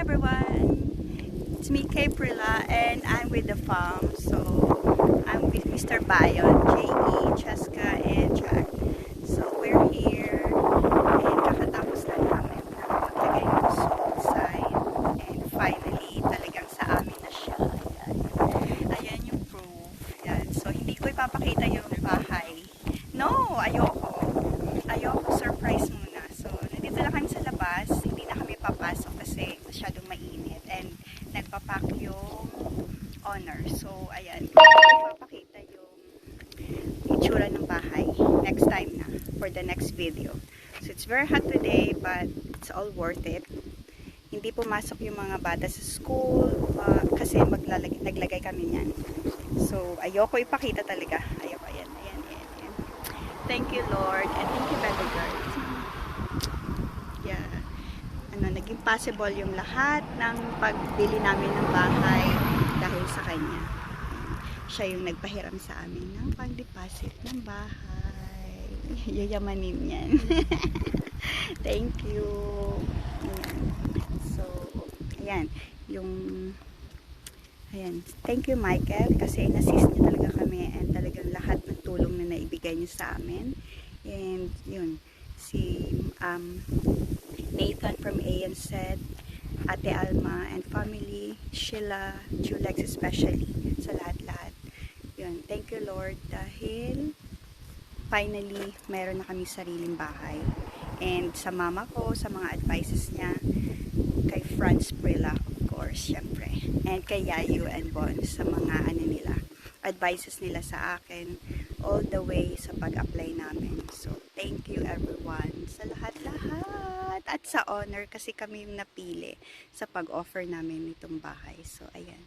everyone, it's me Kay Prila and I'm with the farm. So I'm with Mr. Bayon, J.E., Cheska, and Jack. So we're here and kakatapos lang namin na maglagay ng soil sign. And finally, talagang sa amin na siya. Ayan yung proof. Ayan. So hindi ko ipapakita yung bahay. No, ayoko surprise muna. So nandito lang kami sa labas, hindi na kami papasok kasi masyadong mainit and nagpapack yung owner. So ayan, ipapakita yung itsura ng bahay next time na for the next video. So it's very hot today but it's all worth it. Hindi pumasok yung mga bata sa school kasi naglagay kami niyan. So ayoko ipakita talaga. Ayoko. Ayan. Thank you Lord and thank you Father God. Yeah. Naging possible yung lahat ng pagbili namin ng bahay dahil sa kanya. Siya yung nagpahiram sa amin ng pang-deposit ng bahay. Yayamanin yan. Thank you. Ayan. So, ayan. Ayan. Thank you Michael kasi in-assist niya talaga kami and talagang lahat ng tulong na naibigay niya sa amin. And yun, si Nathan from ANZ, Ate Alma and family, Sheila, Julex especially, sa lahat-lahat. Yun, thank you Lord dahil finally meron na kami sariling bahay. And sa mama ko, sa mga advices niya, kay Franz Prila, of course, syempre. And kay Yayu and Bon sa mga advices nila sa akin all the way sa pag-apply namin. So, thank you everyone sa lahat-lahat at sa honor kasi kami yung napili sa pag-offer namin nitong bahay. So, ayan.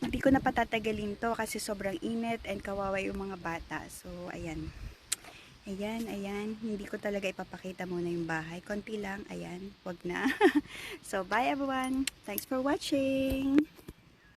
Hindi ko na patatagalin to kasi sobrang init and kawawa yung mga bata. So, ayan. Ayan. Hindi ko talaga ipapakita muna yung bahay. Konti lang. Ayan. Wag na. So, bye everyone. Thanks for watching.